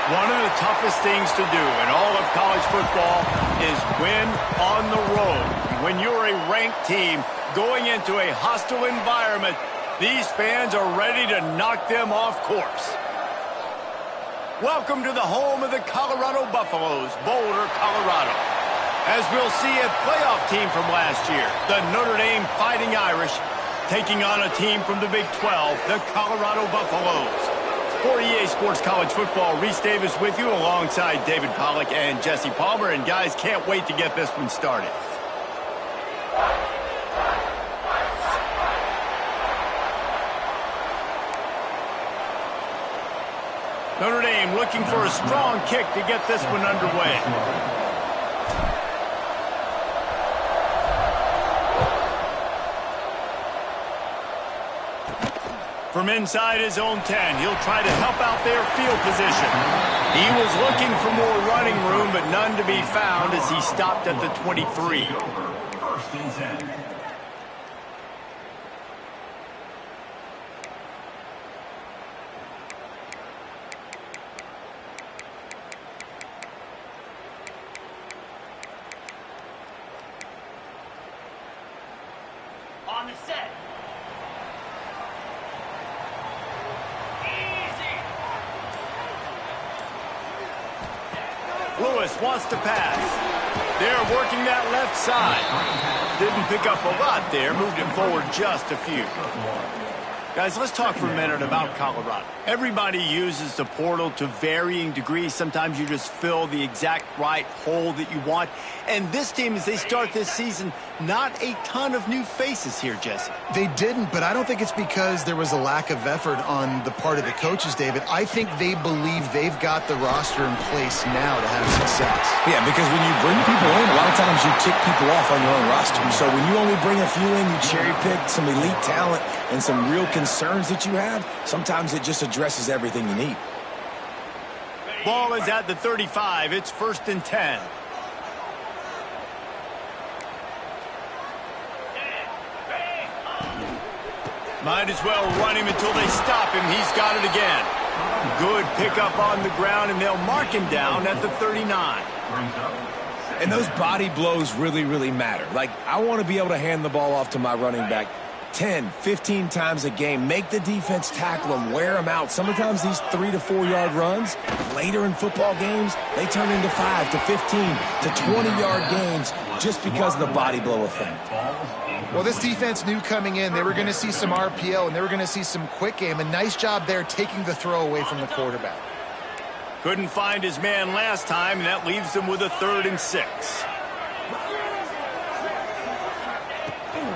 One of the toughest things to do in all of college football is win on the road. When you're a ranked team going into a hostile environment, these fans are ready to knock them off course. Welcome to the home of the Colorado Buffaloes, Boulder, Colorado. As we'll see a playoff team from last year, the Notre Dame Fighting Irish, taking on a team from the Big 12, the Colorado Buffaloes. For EA Sports College Football, Reese Davis with you alongside David Pollack and Jesse Palmer. And guys, can't wait to get this one started. Notre Dame looking for a strong kick to get this one underway. From inside his own 10, he'll try to help out their field position. He was looking for more running room, but none to be found as he stopped at the 23. First and 10. On the set. Lewis wants to pass. They're working that left side. Didn't pick up a lot there, moved it forward just a few. Guys, let's talk for a minute about Colorado. Everybody uses the portal to varying degrees. Sometimes you just fill the exact right hole that you want. And this team, as they start this season, not a ton of new faces here, Jesse. They didn't, but I don't think it's because there was a lack of effort on the part of the coaches, David. I think they believe they've got the roster in place now to have success. Yeah, because when you bring people in, a lot of times you tick people off on your own roster. So when you only bring a few in, you cherry-pick some elite talent and some real concerns that you have, sometimes it just addresses everything you need. Ball is at the 35. It's first and 10. Might as well run him until they stop him. He's got it again. Good pickup on the ground, and they'll mark him down at the 39. And those body blows really, really matter. Like, I want to be able to hand the ball off to my running back 10, 15 times a game. Make the defense tackle them, wear them out. Sometimes these 3 to 4 yard runs, later in football games, they turn into 5 to 15 to 20 yard gains just because of the body blow effect. Well, this defense knew coming in they were going to see some RPO and they were going to see some quick game. A nice job there taking the throw away from the quarterback. Couldn't find his man last time, and that leaves them with a 3rd and 6.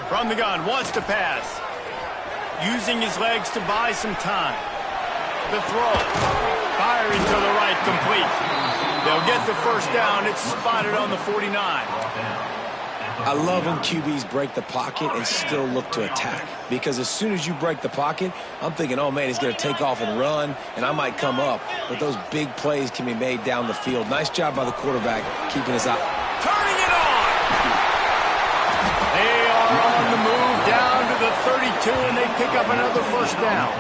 From the gun, wants to pass. Using his legs to buy some time. The throw. Firing to the right, complete. They'll get the first down. It's spotted on the 49. I love when QBs break the pocket and still look to attack. Because as soon as you break the pocket, I'm thinking, oh, man, he's going to take off and run, and I might come up. But those big plays can be made down the field. Nice job by the quarterback keeping his eye. Turning it on! They are on the move down to the 32, and they pick up another first down.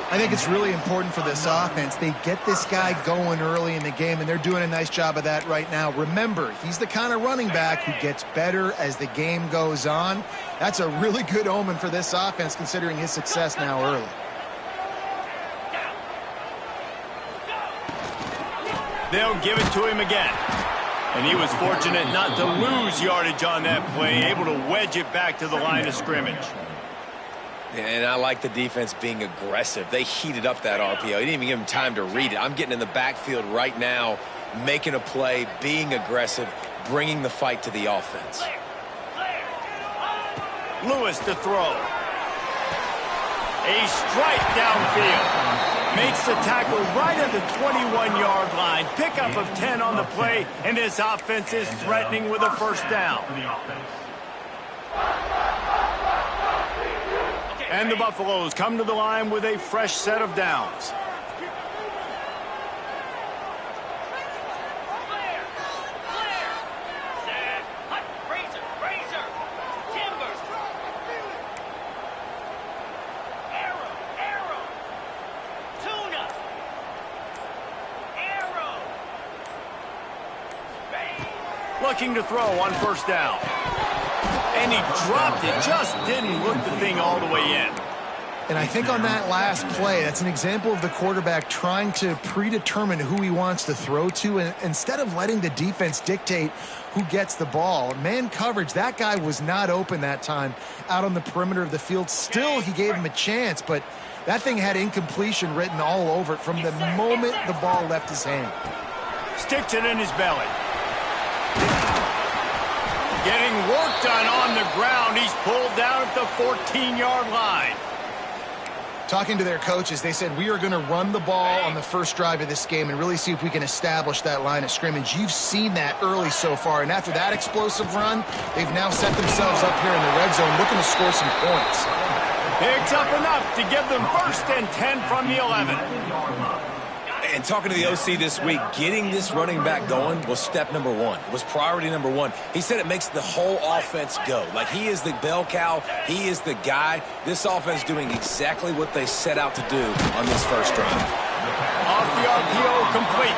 I think it's really important for this offense. They get this guy going early in the game, and they're doing a nice job of that right now. Remember, he's the kind of running back who gets better as the game goes on. That's a really good omen for this offense, considering his success now early. They'll give it to him again. And he was fortunate not to lose yardage on that play, able to wedge it back to the line of scrimmage. And I like the defense being aggressive. They heated up that RPO. He didn't even give him time to read it. I'm getting in the backfield right now, making a play, being aggressive, bringing the fight to the offense. Lewis to throw. A strike downfield. Makes the tackle right at the 21-yard line. Pickup of 10 on the play, and this offense is threatening with a first down. And the Buffaloes come to the line with a fresh set of downs. looking to throw on first down. And he dropped it, just didn't look the thing all the way in. And I think on that last play, that's an example of the quarterback trying to predetermine who he wants to throw to, and instead of letting the defense dictate who gets the ball. Man coverage, that guy was not open that time out on the perimeter of the field. Still, he gave him a chance, but that thing had incompletion written all over it from the moment the ball left his hand. Sticks it in his belly. Getting work done on the ground. He's pulled down at the 14-yard line. Talking to their coaches, they said, we are going to run the ball on the first drive of this game and really see if we can establish that line of scrimmage. You've seen that early so far, and after that explosive run, they've now set themselves up here in the red zone looking to score some points. Picks up enough to give them 1st and 10 from the 11. And talking to the OC this week, getting this running back going was step number one. It was priority number one. He said it makes the whole offense go. Like, he is the bell cow. He is the guy. This offense doing exactly what they set out to do on this first drive. Off the RPO, complete.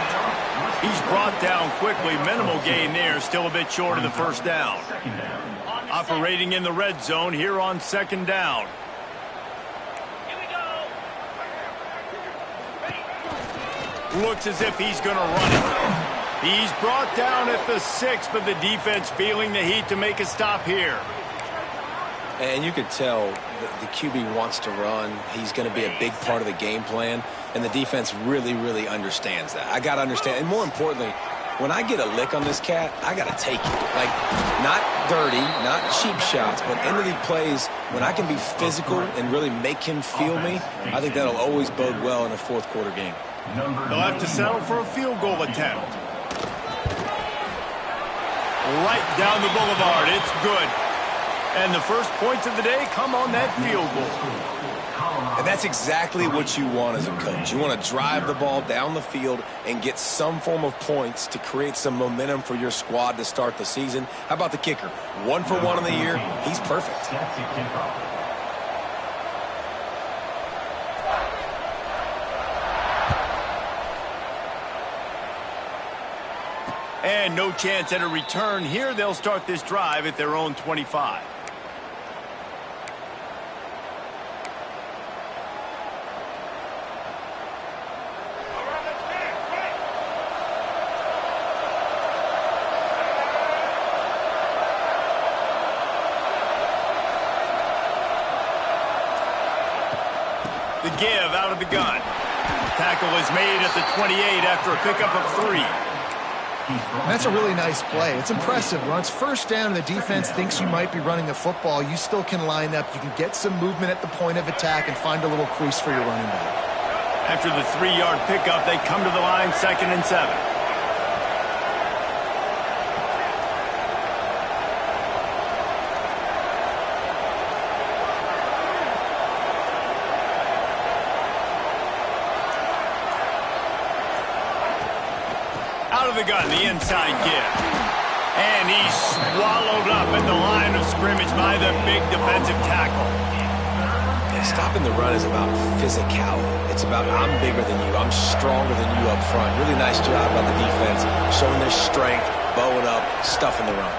He's brought down quickly. Minimal gain there. Still a bit short of the first down. Operating in the red zone here on 2nd down. Looks as if he's going to run it. He's brought down at the 6, but the defense feeling the heat to make a stop here. And you could tell the QB wants to run. He's going to be a big part of the game plan, and the defense really, really understands that. I got to understand, and more importantly, when I get a lick on this cat, I got to take it. Like, not dirty, not cheap shots, but into the plays, when I can be physical and really make him feel me, I think that'll always bode well in a fourth quarter game. They'll have to settle for a field goal attempt. Right down the boulevard. It's good. And the first points of the day come on that field goal. And that's exactly what you want as a coach. You want to drive the ball down the field and get some form of points to create some momentum for your squad to start the season. How about the kicker? 1 for 1 in the year. He's perfect. And no chance at a return here. They'll start this drive at their own 25. The give out of the gun. Tackle is made at the 28 after a pickup of 3. That's a really nice play. It's impressive. When it's first down and the defense thinks you might be running the football, you still can line up. You can get some movement at the point of attack and find a little crease for your running back. After the 3-yard pickup, they come to the line 2nd and 7. Out of the gun, the inside give. And he's swallowed up at the line of scrimmage by the big defensive tackle. Yeah, stopping the run is about physicality. It's about I'm bigger than you. I'm stronger than you up front. Really nice job by the defense, showing their strength, bowing up, stuffing the run.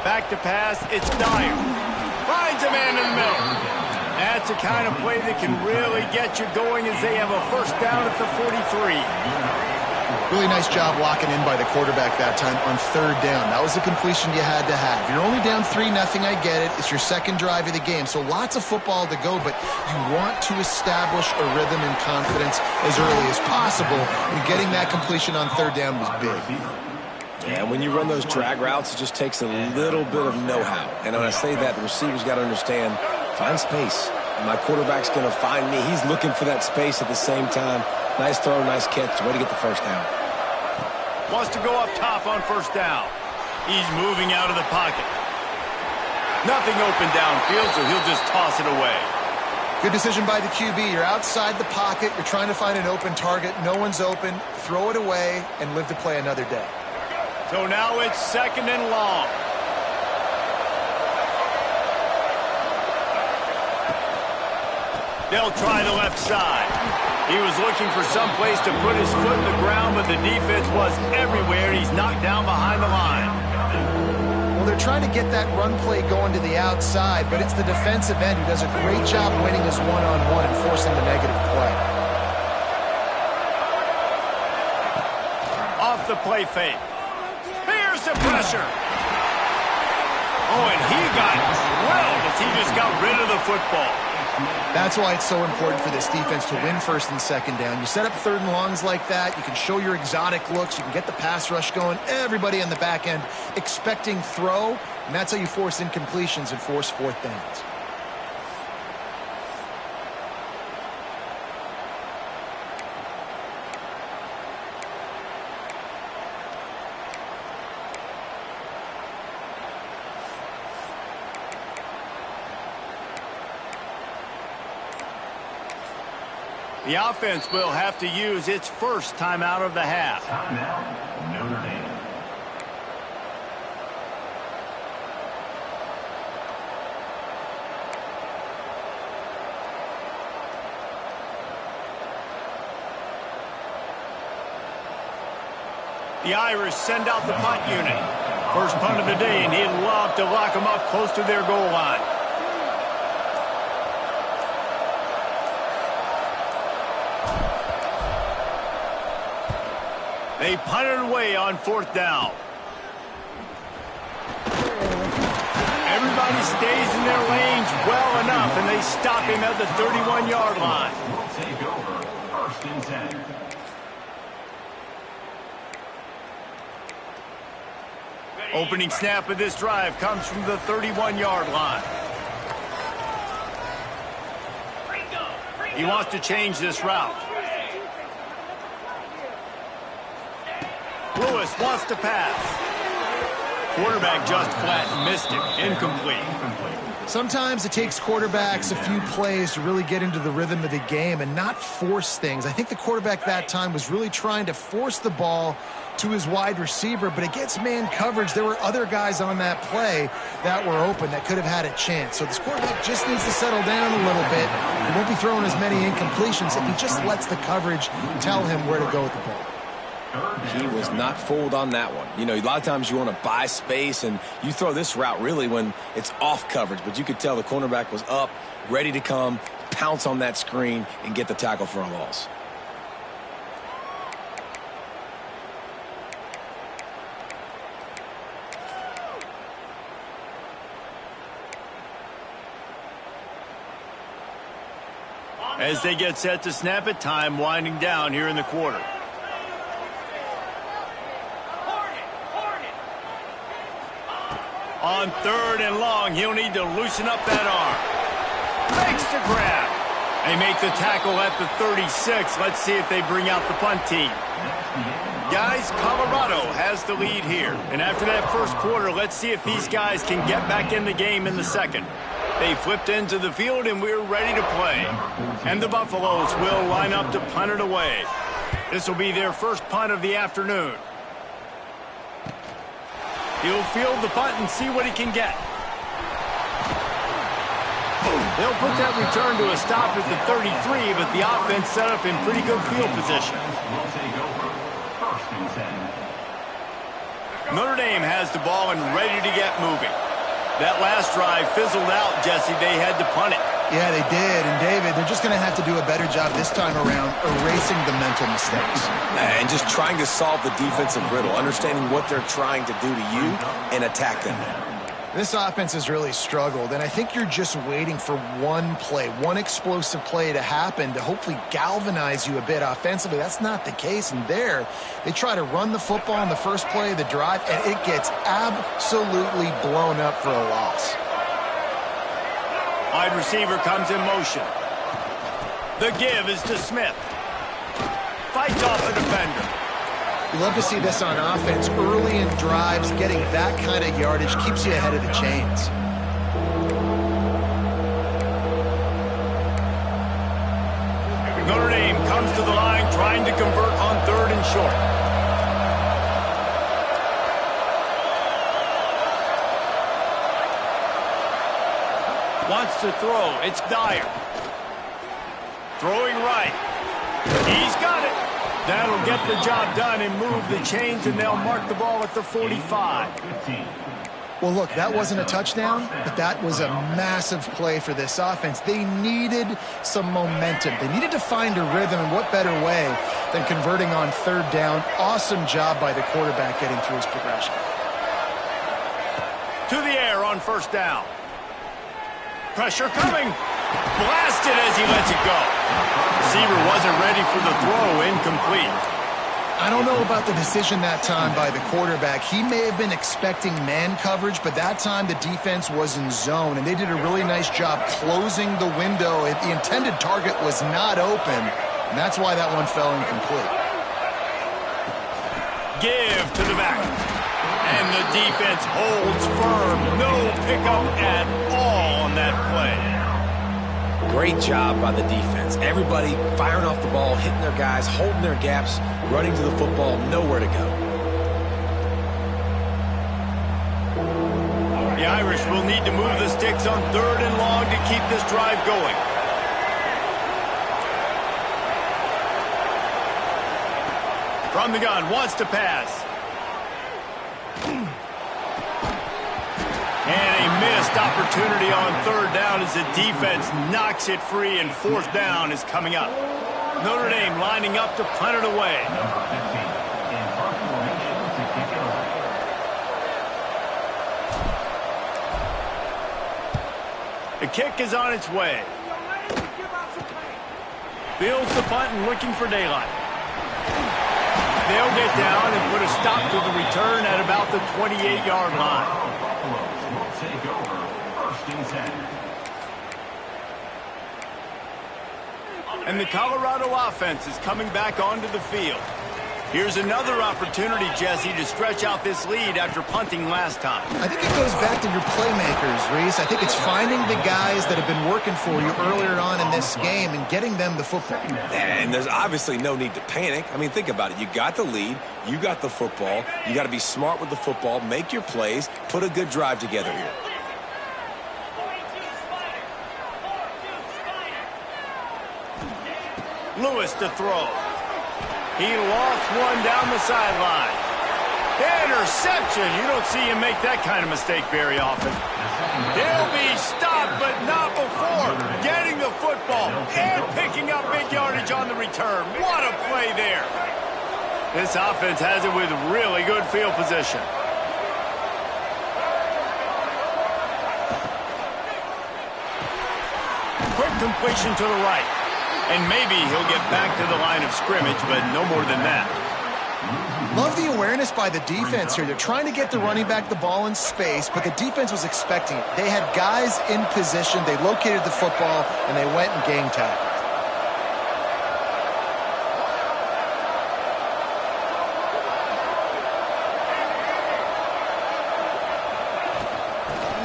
Back to pass, it's Dyer. Finds a man in the middle. That's the kind of play that can really get you going as they have a first down at the 43. Really nice job locking in by the quarterback that time on 3rd down. That was the completion you had to have. You're only down 3-0, I get it. It's your second drive of the game, so lots of football to go, but you want to establish a rhythm and confidence as early as possible, and getting that completion on 3rd down was big. Yeah, when you run those drag routes, it just takes a little bit of know-how. And when I say that, the receivers got to understand, find space. My quarterback's going to find me. He's looking for that space at the same time. Nice throw, nice catch. Way to get the first down. Wants to go up top on first down. He's moving out of the pocket. Nothing open downfield, so he'll just toss it away. Good decision by the QB. You're outside the pocket. You're trying to find an open target. No one's open. Throw it away and live to play another day. So now it's 2nd and long. They'll try the left side. He was looking for some place to put his foot in the ground, but the defense was everywhere. He's knocked down behind the line. Well, they're trying to get that run play going to the outside, but it's the defensive end who does a great job winning his one-on-one and forcing the negative play. Off the play fake. Here's the pressure. Oh, and he got drilled as he just got rid of the football. That's why it's so important for this defense to win first and second down. You set up third and longs like that. You can show your exotic looks. You can get the pass rush going. Everybody on the back end expecting throw, and that's how you force incompletions and force fourth downs. The offense will have to use its first timeout of the half. Timeout, Notre Dame. The Irish send out the punt unit. First punt of the day, and he'd love to lock them up close to their goal line. They punt it away on fourth down. Everybody stays in their lanes well enough, and they stop him at the 31-yard line. We'll take over first and 10. Opening snap of this drive comes from the 31-yard line. He wants to change this route. Lewis wants to pass. Quarterback just flat missed it. Incomplete. Sometimes it takes quarterbacks a few plays to really get into the rhythm of the game and not force things. I think the quarterback that time was really trying to force the ball to his wide receiver, but against man coverage, there were other guys on that play that were open that could have had a chance. So this quarterback just needs to settle down a little bit. He won't be throwing as many incompletions if he just lets the coverage tell him where to go with the ball. He was not fooled on that one. You know, a lot of times you want to buy space, and you throw this route really when it's off coverage. But you could tell the cornerback was up, ready to come, pounce on that screen, and get the tackle for a loss. As they get set to snap it, time winding down here in the quarter. On third and long, he'll need to loosen up that arm. Makes the grab. They make the tackle at the 36. Let's see if they bring out the punt team. Guys, Colorado has the lead here. And after that first quarter, let's see if these guys can get back in the game in the second. They flipped into the field, and we're ready to play. And the Buffaloes will line up to punt it away. This will be their first punt of the afternoon. He'll field the punt and see what he can get. They'll put that return to a stop at the 33, but the offense set up in pretty good field position. We'll take over first and 10. Notre Dame has the ball and ready to get moving. That last drive fizzled out, Jesse. They had to punt it. Yeah, they did. And, David, they're just going to have to do a better job this time around erasing the mental mistakes. And just trying to solve the defensive riddle, understanding what they're trying to do to you and attack them. This offense has really struggled, and I think you're just waiting for one play, one explosive play to happen to hopefully galvanize you a bit offensively. That's not the case, and there they try to run the football in the first play of the drive, and it gets absolutely blown up for a loss. Wide receiver comes in motion. The give is to Smith. Fights off the defender. You love to see this on offense. Early in drives, getting that kind of yardage keeps you ahead of the chains. Notre Dame comes to the line trying to convert on third and short. Wants to throw. It's Dyer. Throwing right. He's got it. That'll get the job done and move the chains, and they'll mark the ball at the 45. Well, look, that wasn't a touchdown, but that was a massive play for this offense. They needed some momentum. They needed to find a rhythm, and what better way than converting on third down. Awesome job by the quarterback getting through his progression. To the air on first down. Pressure coming. Blasted as he lets it go. Receiver wasn't ready for the throw. Incomplete. I don't know about the decision that time by the quarterback. He may have been expecting man coverage, but that time the defense was in zone, and they did a really nice job closing the window. The intended target was not open, and that's why that one fell incomplete. Give to the back. And the defense holds firm. No pickup at all on that play. Great job by the defense. Everybody firing off the ball, hitting their guys, holding their gaps, running to the football, nowhere to go. The Irish will need to move the sticks on third and long to keep this drive going. From the gun, wants to pass. And a missed opportunity on third down as the defense knocks it free, and fourth down is coming up. Notre Dame lining up to punt it away. Number 15 in front formation to kick it away. The kick is on its way. Fields the punt and looking for daylight. They'll get down and put a stop to the return at about the 28-yard line. Take over, first and 10. And the Colorado offense is coming back onto the field. Here's another opportunity, Jesse, to stretch out this lead after punting last time. I think it goes back to your playmakers, Reese. I think it's finding the guys that have been working for you earlier on in this game and getting them the football. And there's obviously no need to panic. I mean, think about it. You got the lead. You got the football. You got to be smart with the football, make your plays, put a good drive together here. Lewis to throw. He lost one down the sideline. Interception. You don't see him make that kind of mistake very often. He'll be stopped, but not before getting the football and picking up big yardage on the return. What a play there. This offense has it with really good field position. Quick completion to the right. And maybe he'll get back to the line of scrimmage, but no more than that. Love the awareness by the defense here. They're trying to get the running back the ball in space, but the defense was expecting it. They had guys in position. They located the football, and they went and gang tackled.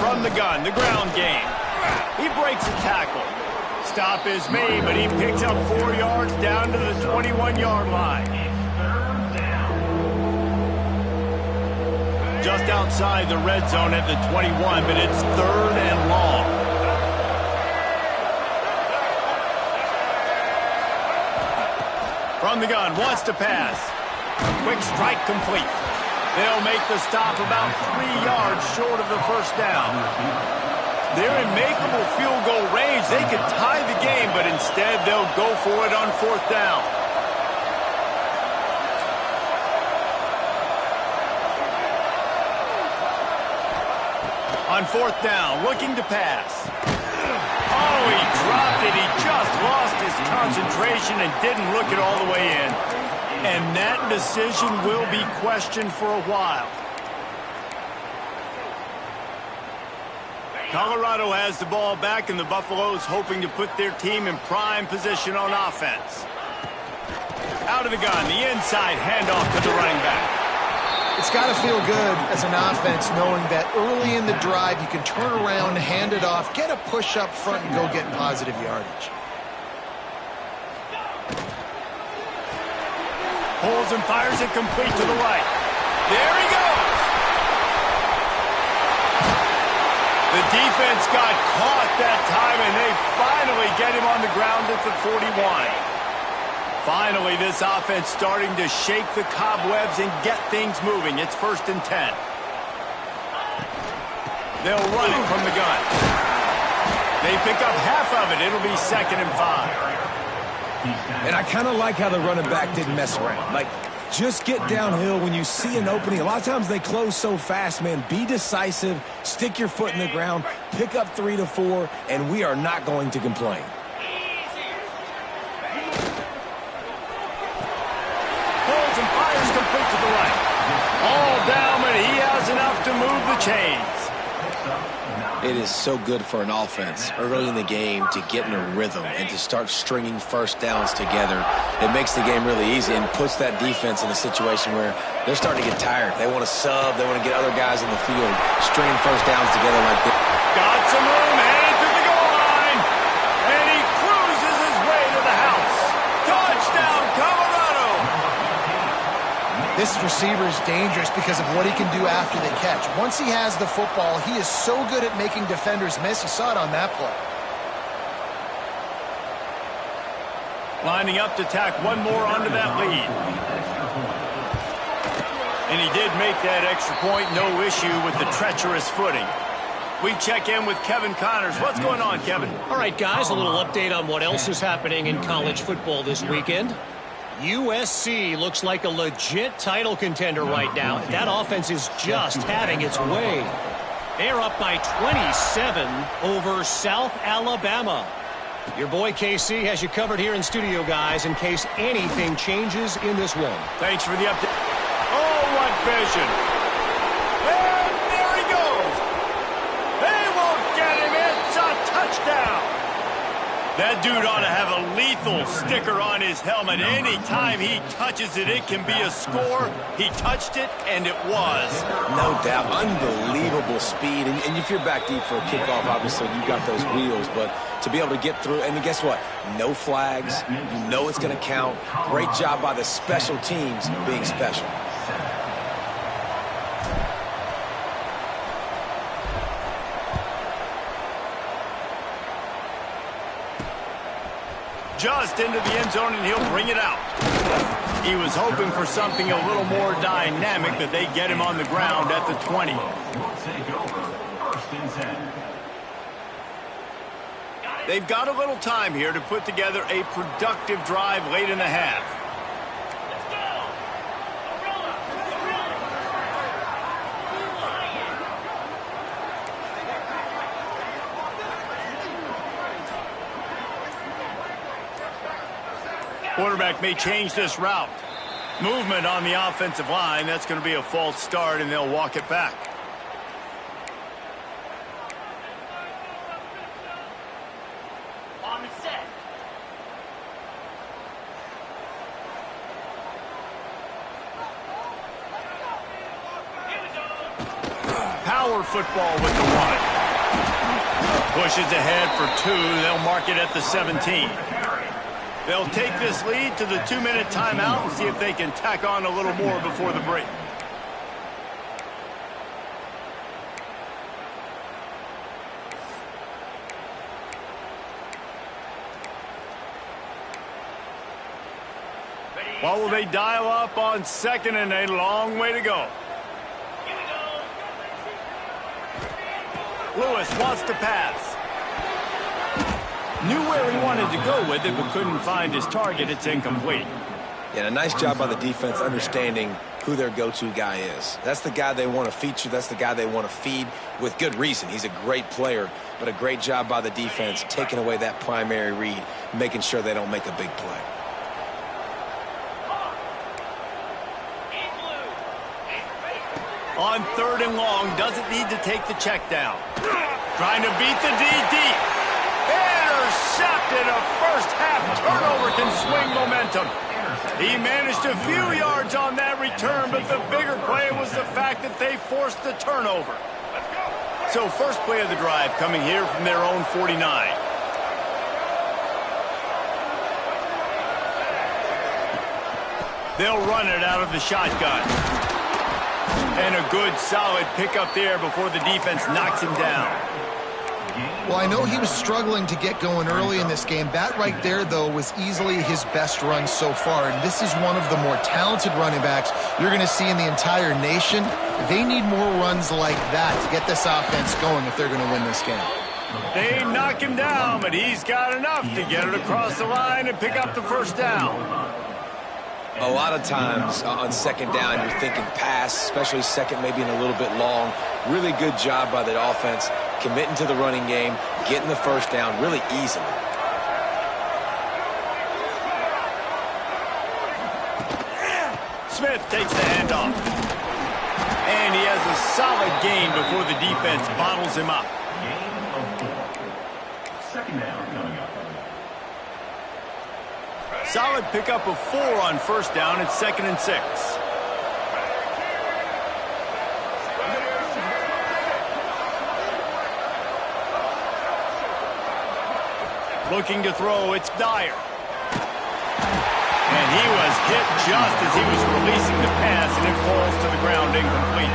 From the gun, the ground game. He breaks a tackle. Stop is made, but he picks up 4 yards down to the 21-yard line. Just outside the red zone at the 21, but it's third and long. From the gun, wants to pass. Quick strike complete. They'll make the stop about 3 yards short of the first down. They're in makeable field goal range. They could tie the game, but instead they'll go for it on fourth down. On fourth down, looking to pass. Oh, he dropped it. He just lost his concentration and didn't look it all the way in. And that decision will be questioned for a while. Colorado has the ball back, and the Buffaloes hoping to put their team in prime position on offense. Out of the gun, the inside handoff to the running back. It's got to feel good as an offense knowing that early in the drive you can turn around, hand it off, get a push up front, and go get positive yardage. Pulls and fires it complete to the right. There he goes. The defense got caught that time, and they finally get him on the ground at the 41. Finally, this offense starting to shake the cobwebs and get things moving. It's first and 10. They'll run it from the gun. They pick up half of it. It'll be 2nd and 5. And I kind of like how the running back didn't mess around. Like, just get downhill when you see an opening. A lot of times they close so fast, man. Be decisive, stick your foot in the ground, pick up 3 to 4, and we are not going to complain. Pulls and fires complete to the right. All down, but he has enough to move the chains. It is so good for an offense early in the game to get in a rhythm and to start stringing first downs together. It makes the game really easy and puts that defense in a situation where they're starting to get tired. They want to sub. They want to get other guys in the field, stringing first downs together like this. Got some room, headed to the goal line. And he cruises his way to the house. Touchdown, Colorado. This receiver is dangerous because of what he can do after the catch. Once he has the football, he is so good at making defenders miss. You saw it on that play. Lining up to tack one more onto that lead. And he did make that extra point. No issue with the treacherous footing. We check in with Kevin Connors. What's going on, Kevin? All right, guys, a little update on what else is happening in college football this weekend. USC looks like a legit title contender right now. That offense is just having its way. They're up by 27 over South Alabama. Your boy KC has you covered here in studio, guys, in case anything changes in this one. Thanks for the update. Oh, what vision. And there he goes. They won't get him. It's a touchdown. That dude ought to have a lethal sticker on his helmet. Anytime he touches it, it can be a score. He touched it, and it was. No doubt. Unbelievable speed. And if you're back deep for a kickoff, obviously you've got those wheels. But to be able to get through, and guess what? No flags. You know it's going to count. Great job by the special teams being special. Just into the end zone, and he'll bring it out. He was hoping for something a little more dynamic, but they get him on the ground at the 20. They've got a little time here to put together a productive drive late in the half. Quarterback may change this route. Movement on the offensive line. That's going to be a false start, and they'll walk it back. On the set. Power football with the one. Pushes ahead for 2. They'll mark it at the 17. They'll take this lead to the 2-minute timeout and see if they can tack on a little more before the break. What will they dial up on 2nd and a long way to go? Lewis wants to pass. Knew where he wanted to go with it, but couldn't find his target. It's incomplete. Yeah, a nice job by the defense understanding who their go-to guy is. That's the guy they want to feature. That's the guy they want to feed with good reason. He's a great player, but a great job by the defense taking away that primary read, making sure they don't make a big play. On 3rd and long, doesn't need to take the check down. Trying to beat the D deep. Intercepted. A first-half turnover can swing momentum. He managed a few yards on that return, but the bigger play was the fact that they forced the turnover. So first play of the drive coming here from their own 49. They'll run it out of the shotgun. And a good, solid pickup there before the defense knocks him down. Well, I know he was struggling to get going early in this game. That right there, though, was easily his best run so far. And this is one of the more talented running backs you're going to see in the entire nation. They need more runs like that to get this offense going if they're going to win this game. They knock him down, but he's got enough to get it across the line and pick up the first down. A lot of times on second down, you're thinking pass, especially second, maybe in a little bit long. Really good job by the offense, committing to the running game, getting the first down really easily. Smith takes the handoff. And he has a solid gain before the defense bottles him up. Second down coming up. Solid pickup of 4 on first down. It's 2nd and 6. Looking to throw, it's Dyer. And he was hit just as he was releasing the pass, and it falls to the ground incomplete.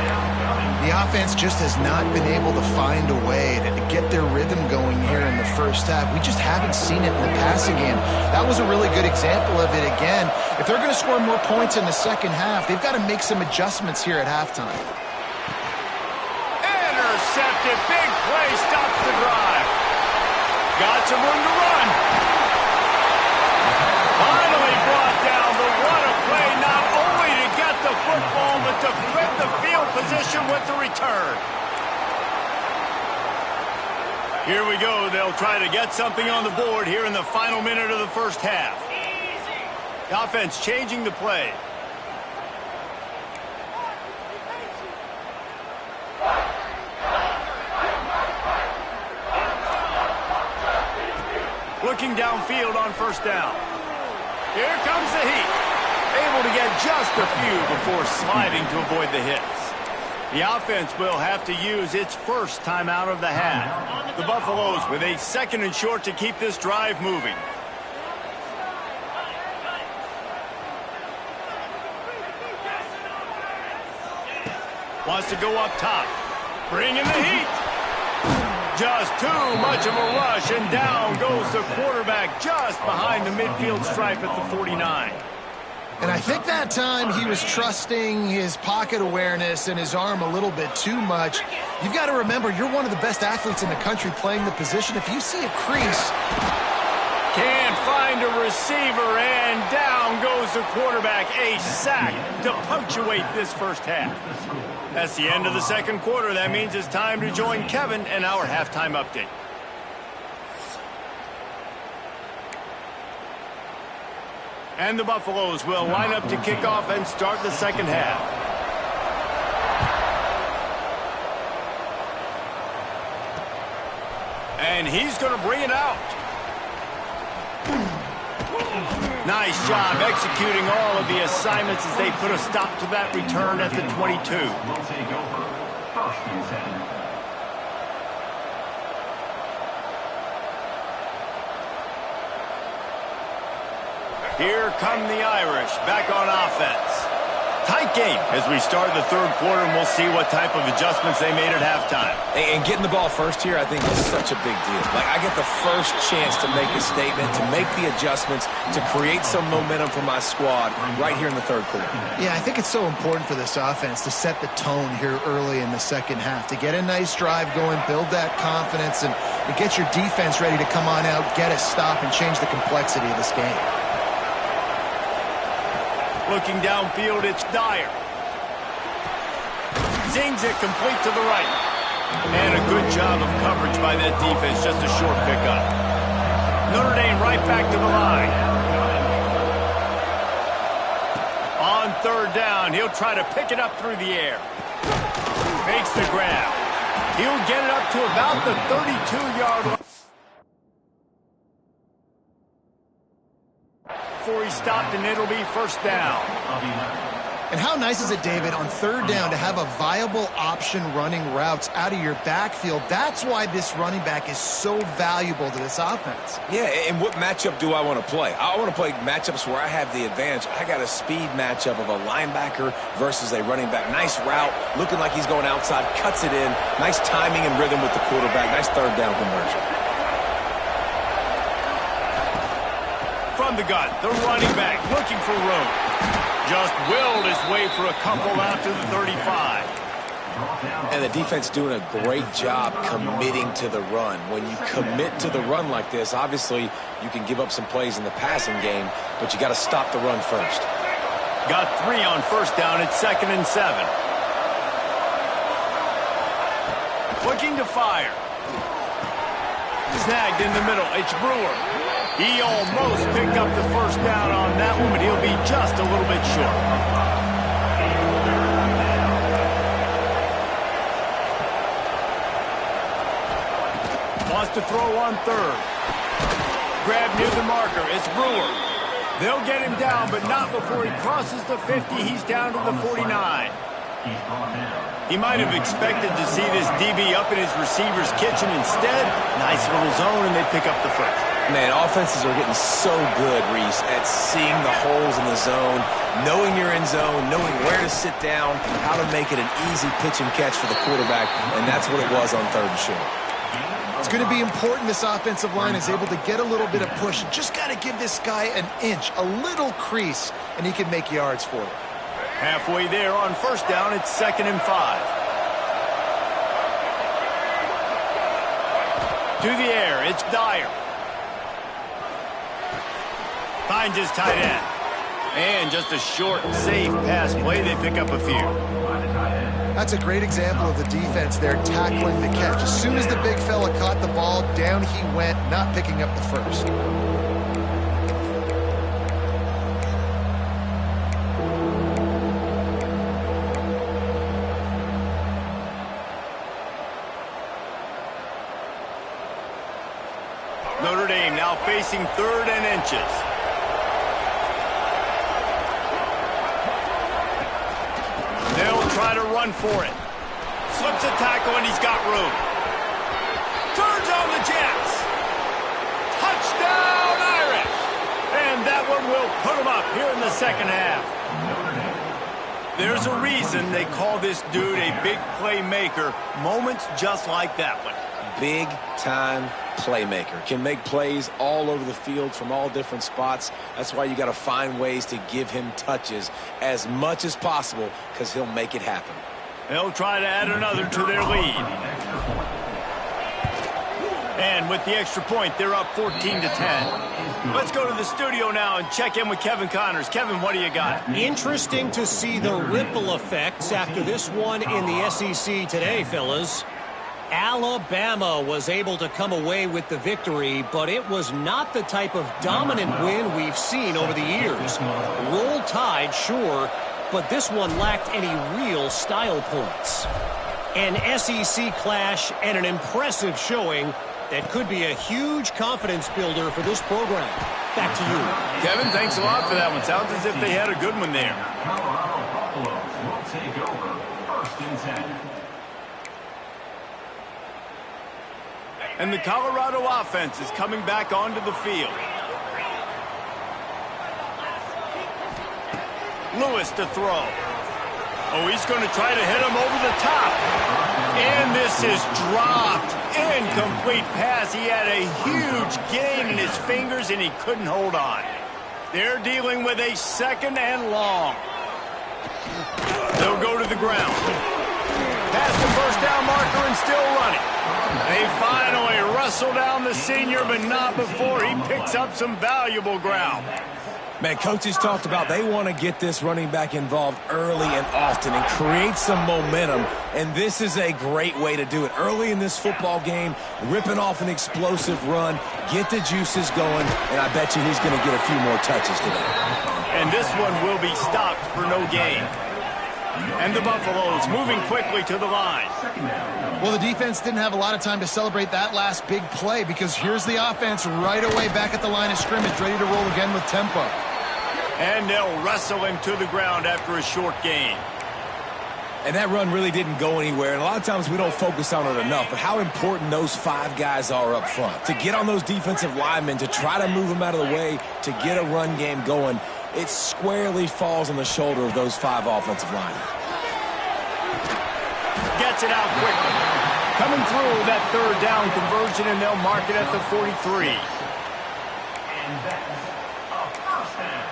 The offense just has not been able to find a way to get their rhythm going here in the first half. We just haven't seen it in the passing game. That was a really good example of it again. If they're going to score more points in the second half, they've got to make some adjustments here at halftime. Intercepted. Big play. Stops the drive. Got some room to run. Finally brought down, but what a play, not only to get the football, but to flip the field position with the return. Here we go. They'll try to get something on the board here in the final minute of the first half. The offense changing the play. Looking downfield on first down. Here comes the heat. Able to get just a few before sliding to avoid the hits. The offense will have to use its first timeout of the half. The Buffaloes with a 2nd and short to keep this drive moving. Wants to go up top. Bring in the heat. Just too much of a rush, and down goes the quarterback just behind the midfield stripe at the 49. And I think that time he was trusting his pocket awareness and his arm a little bit too much. You've got to remember, you're one of the best athletes in the country playing the position. If you see a crease... Can't find a receiver, and down goes the quarterback. A sack to punctuate this first half. That's the end of the second quarter. That means it's time to join Kevin and our halftime update. And the Buffaloes will line up to kick off and start the second half. And he's going to bring it out. Nice job executing all of the assignments as they put a stop to that return at the 22. Will take over. 1st and 10. Here come the Irish back on offense. Tight game as we start the third quarter, and we'll see what type of adjustments they made at halftime. And getting the ball first here, I think, is such a big deal. Like, I get the first chance to make a statement, to make the adjustments, to create some momentum for my squad right here in the third quarter. Yeah, I think it's so important for this offense to set the tone here early in the second half, to get a nice drive going, build that confidence, and get your defense ready to come on out, get a stop, and change the complexity of this game. Looking downfield, it's Dyer. Zings it complete to the right. And a good job of coverage by that defense, just a short pickup. Notre Dame right back to the line. On third down, he'll try to pick it up through the air. Makes the grab. He'll get it up to about the 32-yard line. Before he stopped, and it'll be first down. And how nice is it, David, on third down to have a viable option running routes out of your backfield? That's why this running back is so valuable to this offense. Yeah, and what matchup do I want to play? I want to play matchups where I have the advantage. I got a speed matchup of a linebacker versus a running back. Nice route, looking like he's going outside, cuts it in. Nice timing and rhythm with the quarterback. Nice third down conversion. From the gun, the running back looking for room. Just willed his way for a couple out to the 35. And the defense doing a great job committing to the run. When you commit to the run like this, obviously you can give up some plays in the passing game, but you got to stop the run first. Got 3 on first down at 2nd and 7. Looking to fire. Snagged in the middle. It's Brewer. He almost picked up the first down on that one, but he'll be just a little bit short. Wants to throw on third. Grab near the marker. It's Brewer. They'll get him down, but not before he crosses the 50. He's down to the 49. He might have expected to see this DB up in his receiver's kitchen. Instead, nice little zone, and they pick up the first. Man, offenses are getting so good, Reese, at seeing the holes in the zone, knowing you're in zone, knowing where to sit down, how to make it an easy pitch and catch for the quarterback, and that's what it was on third and short. It's going to be important this offensive line is able to get a little bit of push. Just got to give this guy an inch, a little crease, and he can make yards for it. Halfway there on first down, it's 2nd and 5. To the air, it's Dyer. Finds his tight end. And just a short, safe pass play. They pick up a few. That's a great example of the defense there tackling the catch. As soon as the big fella caught the ball, down he went, not picking up the first. Notre Dame now facing 3rd and inches. They'll try to run for it. Slips a tackle and he's got room. Turns on the Jets. Touchdown Irish. And that one will put them up here in the second half. There's a reason they call this dude a big playmaker. Moments just like that one. Big-time playmaker. Can make plays all over the field from all different spots. That's why you got to find ways to give him touches as much as possible because he'll make it happen. They'll try to add another to their lead. And with the extra point, they're up 14-10. Let's go to the studio now and check in with Kevin Connors. Kevin, what do you got? Interesting to see the ripple effects after this one in the SEC today, fellas. Alabama was able to come away with the victory, but it was not the type of dominant win we've seen over the years. Roll Tide, sure, but this one lacked any real style points. An SEC clash and an impressive showing that could be a huge confidence builder for this program. Back to you. Kevin, thanks a lot for that one. Sounds as if they had a good one there. Colorado Buffaloes will take over 1st and 10. And the Colorado offense is coming back onto the field. Lewis to throw. Oh, he's going to try to hit him over the top. And this is dropped. Incomplete pass. He had a huge gain in his fingers, and he couldn't hold on. They're dealing with a 2nd and long. They'll go to the ground. Past the first down marker and still running. They finally wrestle down the senior, but not before he picks up some valuable ground. Man, coaches talked about they want to get this running back involved early and often and create some momentum, and this is a great way to do it. Early in this football game, ripping off an explosive run, get the juices going, and I bet you he's going to get a few more touches today. And this one will be stopped for no gain. And the Buffaloes moving quickly to the line. Well, the defense didn't have a lot of time to celebrate that last big play because here's the offense right away back at the line of scrimmage, ready to roll again with tempo. And they'll wrestle him to the ground after a short gain. And that run really didn't go anywhere. And a lot of times we don't focus on it enough, but how important those 5 guys are up front. To get on those defensive linemen, to try to move them out of the way, to get a run game going, it squarely falls on the shoulder of those 5 offensive linemen. Gets it out quickly. Coming through that 3rd down conversion, and they'll mark it at the 43. And that's a first down.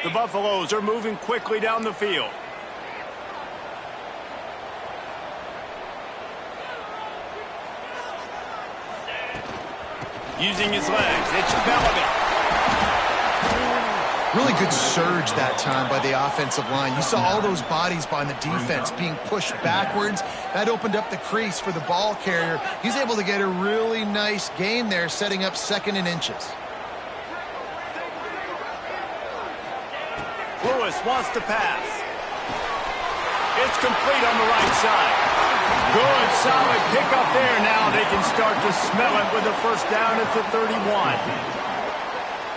The Buffaloes are moving quickly down the field. Using his legs, it's Bellamy. Really good surge that time by the offensive line. You saw all those bodies by the defense being pushed backwards. That opened up the crease for the ball carrier. He's able to get a really nice gain there, setting up 2nd and inches. Lewis wants to pass. It's complete on the right side. Good, solid pickup there. Now they can start to smell it with a first down at the 31.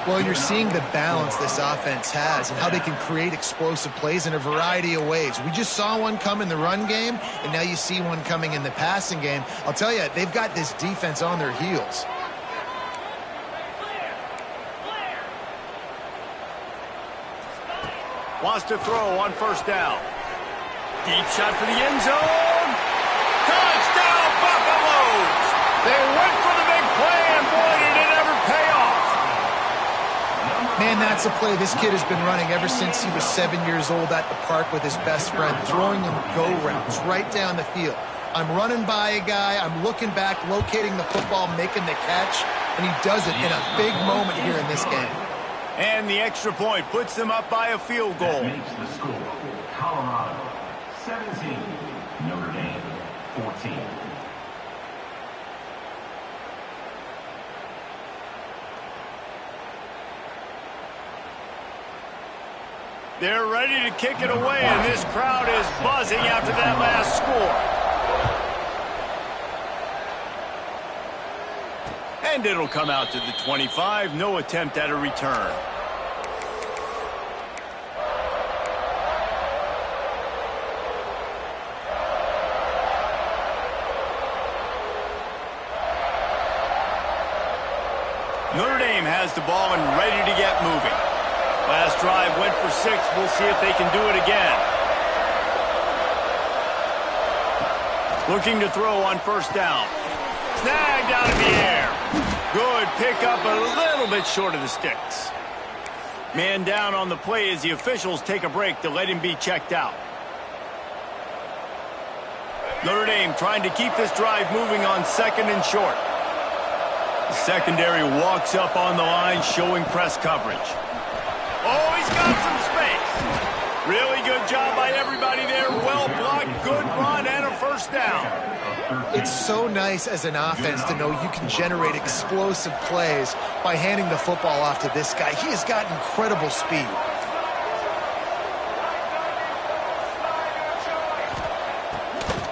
Well, you're seeing the balance this offense has and how they can create explosive plays in a variety of ways. We just saw one come in the run game, and now you see one coming in the passing game. I'll tell you, they've got this defense on their heels. Wants to throw on first down. Deep shot for the end zone. Touchdown, Buffaloes! They went for the big play, and boy, did it ever pay off. Man, that's a play this kid has been running ever since he was 7 years old at the park with his best friend, throwing him go routes right down the field. I'm running by a guy, I'm looking back, locating the football, making the catch, and he does it in a big moment here in this game. And the extra point puts them up by a field goal. That makes the score Colorado 17, Notre Dame 14. They're ready to kick it away, and this crowd is buzzing after that last score. And it'll come out to the 25. No attempt at a return. Notre Dame has the ball and ready to get moving. Last drive went for 6. We'll see if they can do it again. Looking to throw on first down. Snagged out of the air. Good pickup, a little bit short of the sticks. Man down on the play as the officials take a break to let him be checked out. Notre Dame trying to keep this drive moving on 2nd and short. The secondary walks up on the line, showing press coverage. Oh, he's got some space. Really good job by everybody there. Well blocked, good run, and a first down. It's so nice as an offense to know you can generate explosive plays by handing the football off to this guy. He has got incredible speed.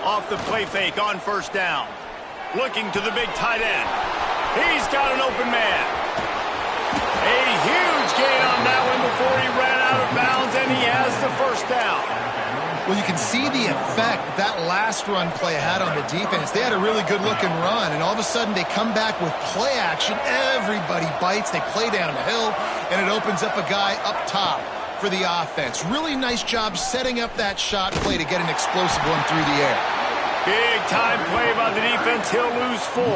Off the play fake on first down. Looking to the big tight end. He's got an open man. A huge gain on that one before he ran out of bounds, and he has the first down. Well, you can see the effect that last run play had on the defense. They had a really good-looking run, and all of a sudden they come back with play action. Everybody bites. They play downhill, and it opens up a guy up top for the offense. Really nice job setting up that shot play to get an explosive one through the air. Big-time play by the defense. He'll lose 4.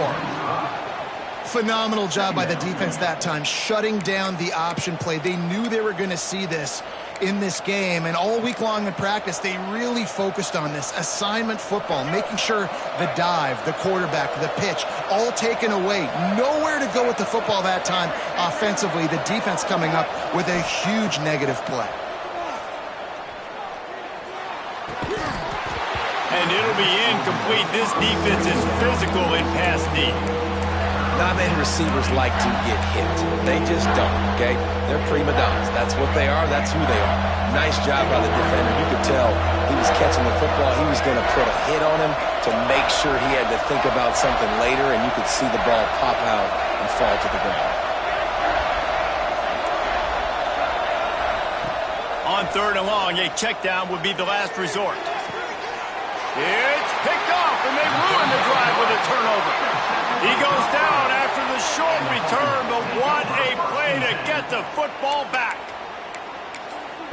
Phenomenal job by the defense that time, shutting down the option play. They knew they were going to see this in this game, and all week long in practice, they really focused on this assignment football, making sure the dive, the quarterback, the pitch, all taken away. Nowhere to go with the football that time offensively. The defense coming up with a huge negative play. And it'll be incomplete. This defense is physical in pass deep. Not many receivers like to get hit. They just don't, okay? They're prima donnas. That's what they are. That's who they are. Nice job by the defender. You could tell he was catching the football. He was going to put a hit on him to make sure he had to think about something later, and you could see the ball pop out and fall to the ground. On 3rd and long, a check down would be the last resort. It's picked off, and they ruin the drive with a turnover. He goes down after the short return, but what a play to get the football back.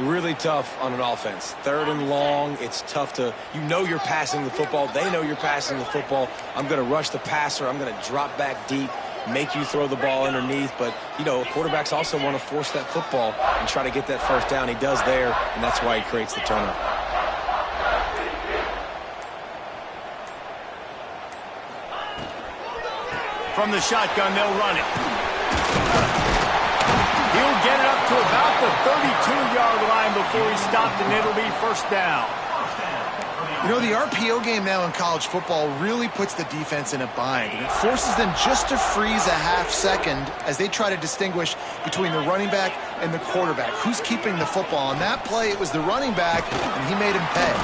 Really tough on an offense. 3rd and long, it's tough to, you know you're passing the football. They know you're passing the football. I'm going to rush the passer. I'm going to drop back deep, make you throw the ball underneath. But, you know, quarterbacks also want to force that football and try to get that first down. He does there, and that's why he creates the turnover. From the shotgun, they'll run it. He'll get it up to about the 32-yard line before he's stopped, and it'll be first down. You know, the RPO game now in college football really puts the defense in a bind, and it forces them just to freeze a half second as they try to distinguish between the running back and the quarterback. Who's keeping the football? On that play, it was the running back, and he made him pay.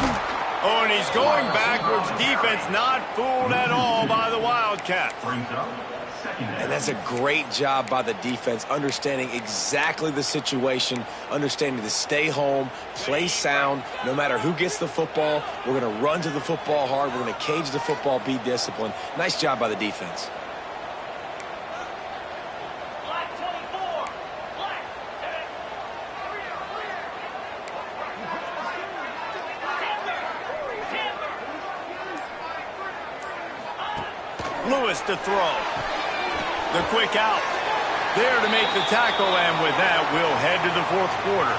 Oh, and he's going backwards. Defense not fooled at all by the Wildcats. And that's a great job by the defense, understanding exactly the situation, understanding to stay home, play sound. No matter who gets the football, we're going to run to the football hard. We're going to cage the football, be disciplined. Nice job by the defense. Lewis to throw. The quick out. There to make the tackle, and with that, we'll head to the 4th quarter.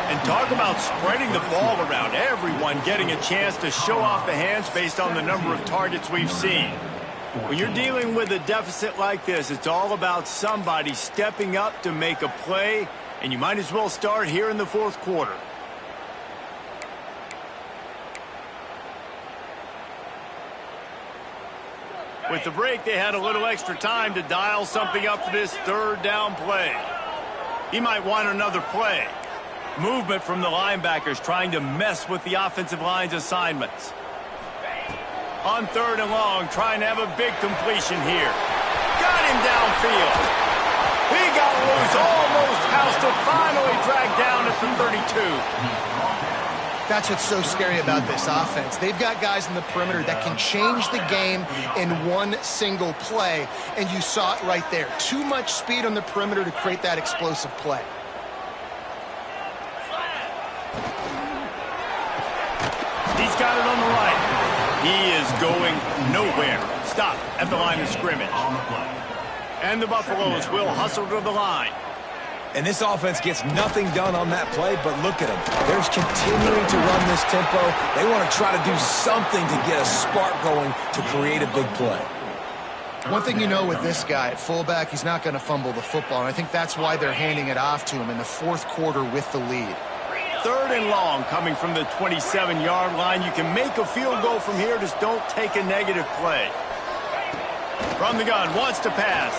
And talk about spreading the ball around. Everyone getting a chance to show off the hands based on the number of targets we've seen. When you're dealing with a deficit like this, it's all about somebody stepping up to make a play, and you might as well start here in the 4th quarter. With the break, they had a little extra time to dial something up for this 3rd down play. He might want another play. Movement from the linebackers trying to mess with the offensive line's assignments. On 3rd and long, trying to have a big completion here. Got him downfield. He got loose, almost housed it, finally dragged down at the 32. That's what's so scary about this offense. They've got guys in the perimeter that can change the game in one single play, and you saw it right there. Too much speed on the perimeter to create that explosive play. He's got it on the right. He is going nowhere. Stop at the line of scrimmage. And the Buffaloes will hustle to the line. And this offense gets nothing done on that play, but look at them. They're continuing to run this tempo. They want to try to do something to get a spark going to create a big play. One thing you know with this guy at fullback, he's not going to fumble the football, and I think that's why they're handing it off to him in the 4th quarter with the lead. 3rd and long coming from the 27-yard line. You can make a field goal from here, just don't take a negative play. From the gun, wants to pass.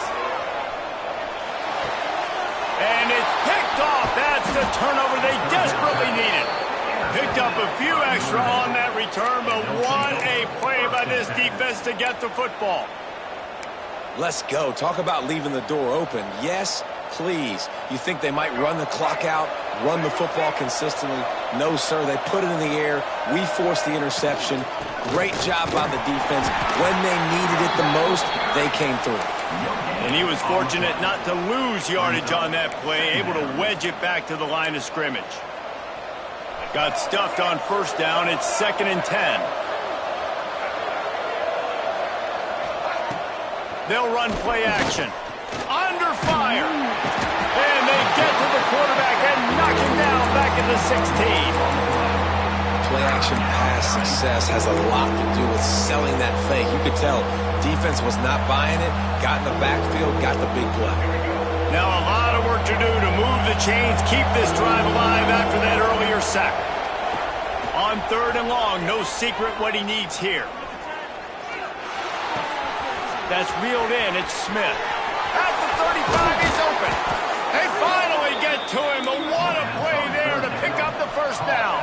And it's picked off. That's the turnover they desperately needed. Picked up a few extra on that return, but what a play by this defense to get the football. Let's go. Talk about leaving the door open. Yes, please. You think they might run the clock out, run the football consistently? No, sir. They put it in the air. We forced the interception. Great job by the defense. When they needed it the most, they came through. And he was fortunate not to lose yardage on that play, able to wedge it back to the line of scrimmage. Got stuffed on 1st down. It's 2nd and 10. They'll run play action. Under fire. And they get to the quarterback and knock him down back at the 16. Play action pass success has a lot to do with selling that fake. You could tell defense was not buying it, got in the backfield, got the big play. Now a lot of work to do to move the chains, keep this drive alive after that earlier sack. On 3rd and long, no secret what he needs here. That's reeled in. It's Smith. At the 35, he's open. They finally get to him, but what a play there to pick up the first down.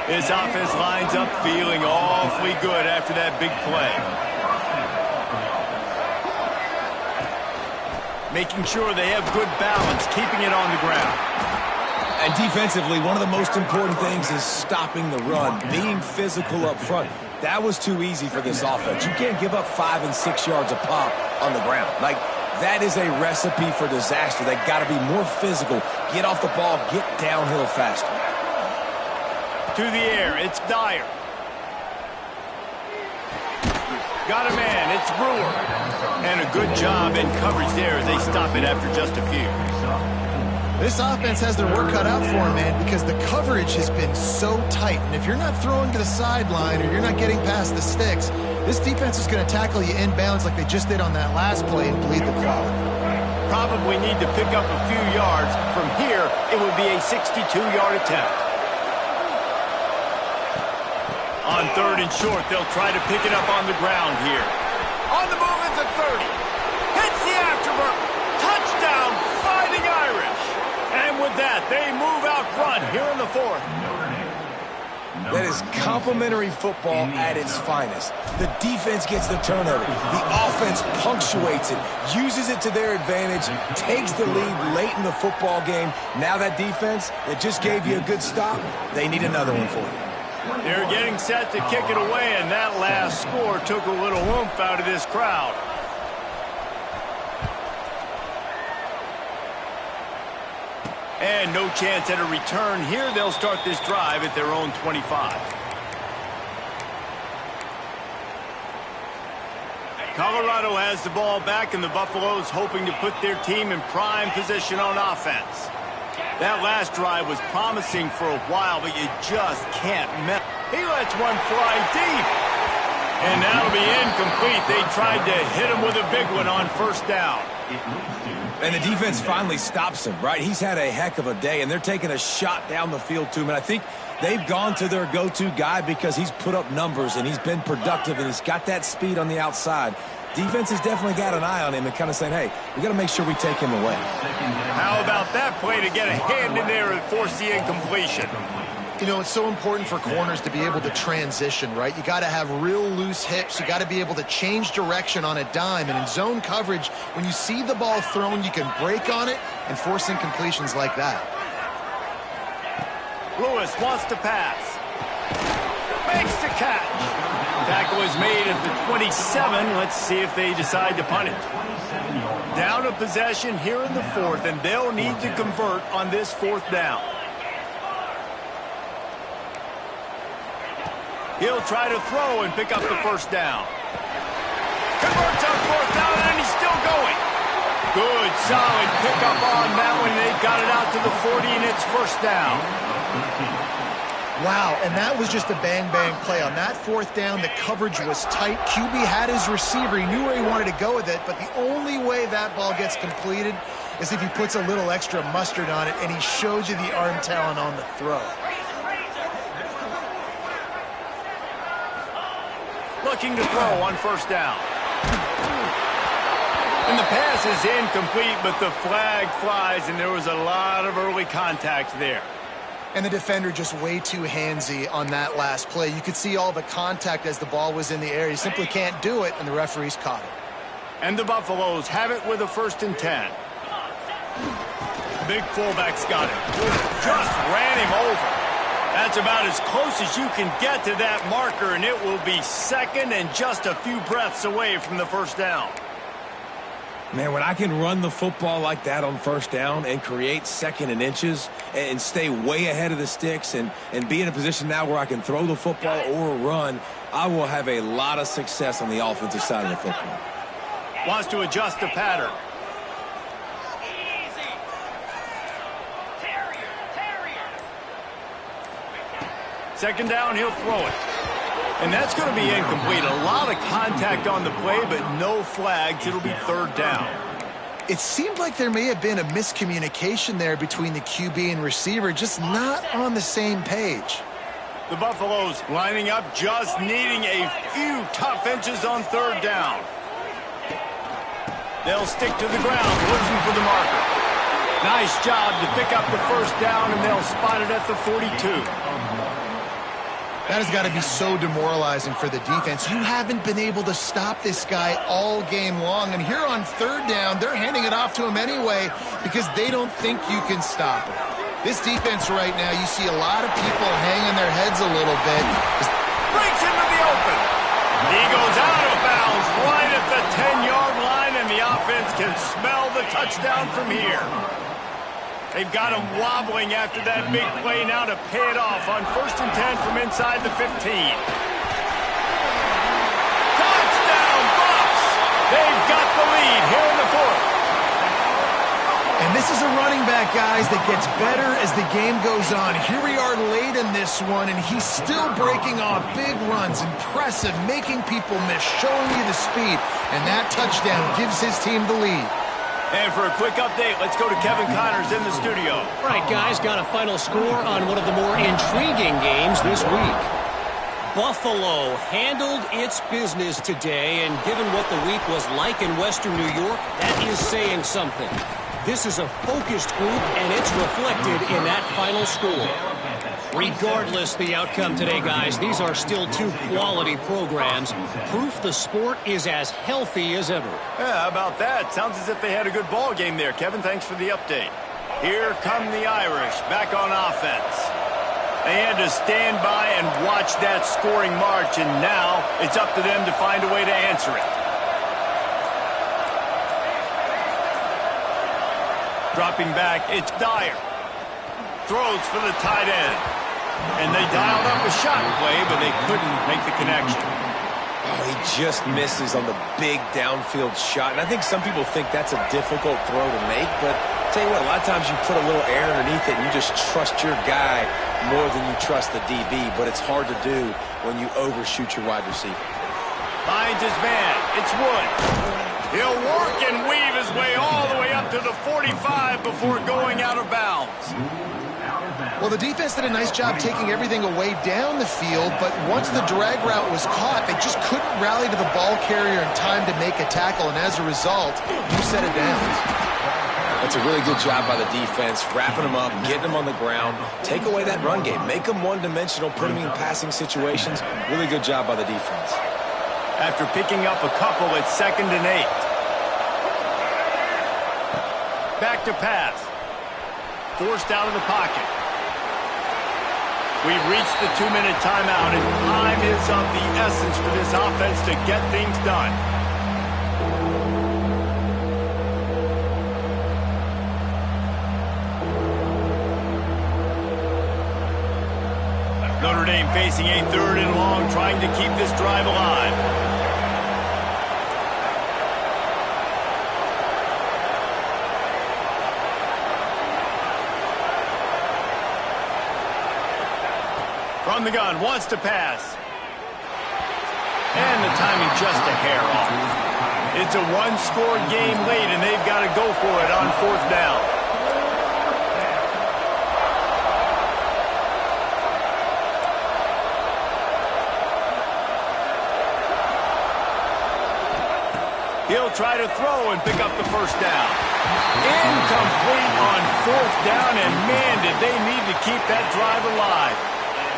His offense lines up feeling awfully good after that big play. Making sure they have good balance, keeping it on the ground. And defensively, one of the most important things is stopping the run, being physical up front. That was too easy for this offense. You can't give up 5 and 6 yards a pop on the ground. Like, that is a recipe for disaster. They got to be more physical, get off the ball, get downhill faster. To the air, it's Dyer. Got a man, it's Brewer. And a good job in coverage there as they stop it after just a few. This offense has their work cut out for them, man, because the coverage has been so tight. And if you're not throwing to the sideline or you're not getting past the sticks, this defense is going to tackle you inbounds like they just did on that last play and bleed the clock. Probably need to pick up a few yards. From here, it would be a 62-yard attempt. On 3rd and short, they'll try to pick it up on the ground here. On the move, it's a 30. Hits the afterburn. Touchdown, Fighting Irish. And with that, they move out front here in the 4th. That is complimentary football at its finest. The defense gets the turnover. The offense punctuates it, uses it to their advantage, takes the lead late in the football game. Now that defense that just gave you a good stop, they need another one for you. They're getting set to kick it away, and that last score took a little oomph out of this crowd. And no chance at a return here. They'll start this drive at their own 25. Colorado has the ball back, and the Buffaloes hoping to put their team in prime position on offense. That last drive was promising for a while, but you just can't miss. He lets one fly deep. And that'll be incomplete. They tried to hit him with a big one on 1st down. And the defense finally stops him, right? He's had a heck of a day, and they're taking a shot down the field to him. And I think they've gone to their go-to guy because he's put up numbers, and he's been productive, and he's got that speed on the outside. Defense has definitely got an eye on him and kind of saying, hey, we got to make sure we take him away. How about that play to get a hand in there and force the incompletion? You know, it's so important for corners to be able to transition, right? You got to have real loose hips. You got to be able to change direction on a dime. And in zone coverage, when you see the ball thrown, you can break on it and force incompletions like that. Lewis wants to pass. Makes the catch. Tackle is made at the 27. Let's see if they decide to punt it. Down a possession here in the 4th, and they'll need to convert on this 4th down. He'll try to throw and pick up the 1st down. Converts on 4th down, and he's still going. Good, solid pickup on that one. They've got it out to the 40, and it's 1st down. Wow, and that was just a bang-bang play. On that 4th down, the coverage was tight. QB had his receiver. He knew where he wanted to go with it, but the only way that ball gets completed is if he puts a little extra mustard on it, and he shows you the arm talent on the throw. Looking to throw on 1st down. And the pass is incomplete, but the flag flies, and there was a lot of early contact there. And the defender just way too handsy on that last play. You could see all the contact as the ball was in the air. He simply can't do it, and the referees caught it. And the Buffaloes have it with a 1st and 10. Big fullback's got it. Just ran him over. That's about as close as you can get to that marker, and it will be 2nd and just a few breaths away from the 1st down. Man, when I can run the football like that on 1st down and create 2nd and inches and stay way ahead of the sticks and be in a position now where I can throw the football or run, I will have a lot of success on the offensive side of the football. Wants to adjust the pattern. 2nd down, he'll throw it. And that's going to be incomplete. A lot of contact on the play, but no flags. It'll be 3rd down. It seemed like there may have been a miscommunication there between the QB and receiver, just not on the same page. The Buffaloes lining up, just needing a few tough inches on third down. They'll stick to the ground, looking for the marker. Nice job to pick up the first down, and they'll spot it at the 42. That has got to be so demoralizing for the defense. You haven't been able to stop this guy all game long, and here on third down, they're handing it off to him anyway because they don't think you can stop him. This defense right now, you see a lot of people hanging their heads a little bit. Breaks into the open. He goes out of bounds right at the 10-yard line, and the offense can smell the touchdown from here. They've got him wobbling after that big play now to pay it off on 1st and 10 from inside the 15. Touchdown, Buffs! They've got the lead here in the 4th. And this is a running back, guys, that gets better as the game goes on. Here we are late in this one, and he's still breaking off big runs. Impressive, making people miss, showing you the speed. And that touchdown gives his team the lead. And for a quick update, let's go to Kevin Connors in the studio. All right, guys, got a final score on one of the more intriguing games this week. Buffalo handled its business today, and given what the week was like in Western New York, that is saying something. This is a focused group, and it's reflected in that final score. Regardless the outcome today, guys, these are still two quality programs. Proof the sport is as healthy as ever. Yeah, how about that? Sounds as if they had a good ball game there. Kevin, thanks for the update. Here come the Irish back on offense. They had to stand by and watch that scoring march, and now it's up to them to find a way to answer it. Dropping back, it's Dyer. Throws for the tight end. And they dialed up a shot play, but they couldn't make the connection. Oh, he just misses on the big downfield shot. And I think some people think that's a difficult throw to make, but I'll tell you what, a lot of times you put a little air underneath it and you just trust your guy more than you trust the DB, but it's hard to do when you overshoot your wide receiver. Finds his man. It's Wood. He'll work and weave his way all the way up to the 45 before going out of bounds. Well, the defense did a nice job taking everything away down the field, but once the drag route was caught, they just couldn't rally to the ball carrier in time to make a tackle, and as a result, you set it down. That's a really good job by the defense, wrapping them up, getting them on the ground, take away that run game, make them one-dimensional, put them in passing situations. Really good job by the defense. After picking up a couple, it's 2nd and 8. Back to pass. Forced out of the pocket. We've reached the 2-minute timeout, and time is of the essence for this offense to get things done. Notre Dame facing a 3rd and long, trying to keep this drive alive. From the gun, wants to pass. And the timing just a hair off. It's a one-score game late, and they've got to go for it on 4th down. He'll try to throw and pick up the first down. Incomplete on 4th down, and man, did they need to keep that drive alive.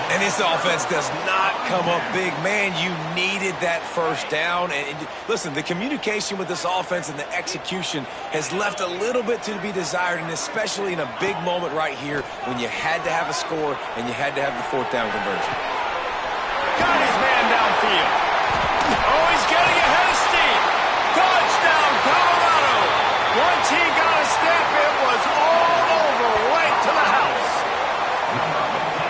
And this offense does not come up big. Man, you needed that first down. And listen, the communication with this offense and the execution has left a little bit to be desired, and especially in a big moment right here when you had to have a score and you had to have the 4th down conversion. Got his man downfield. Oh, he's getting ahead of steam. Touchdown, Colorado. Once he got a step, it was all over right to the house.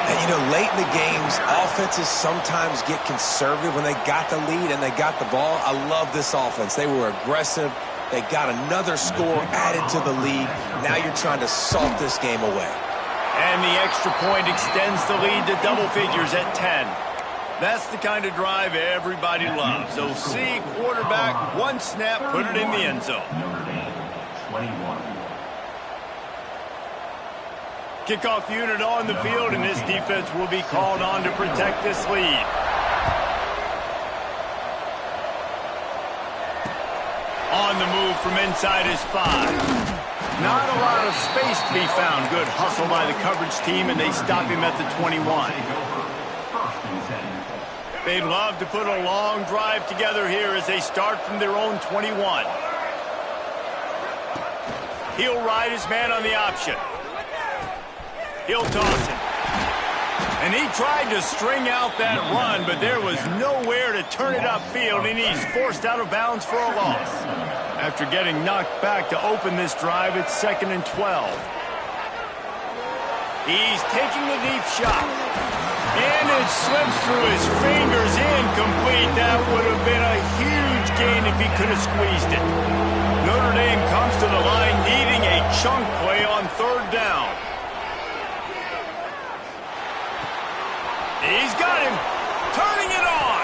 And, you know, late in the games, offenses sometimes get conservative when they got the lead and they got the ball. I love this offense. They were aggressive. They got another score added to the lead. Now you're trying to salt this game away. And the extra point extends the lead to double figures at 10. That's the kind of drive everybody loves. So see quarterback, one snap, put it in the end zone. Notre Dame, 21. Kickoff unit on the field, and this defense will be called on to protect this lead. On the move from inside his 5. Not a lot of space to be found. Good hustle by the coverage team, and they stop him at the 21. They'd love to put a long drive together here as they start from their own 21. He'll ride his man on the option. He'll toss it. And he tried to string out that run, but there was nowhere to turn it upfield, and he's forced out of bounds for a loss. After getting knocked back to open this drive, it's 2nd and 12. He's taking the deep shot. And it slips through his fingers, incomplete. That would have been a huge gain if he could have squeezed it. Notre Dame comes to the line needing a chunk play on 3rd down. He's got him, turning it on.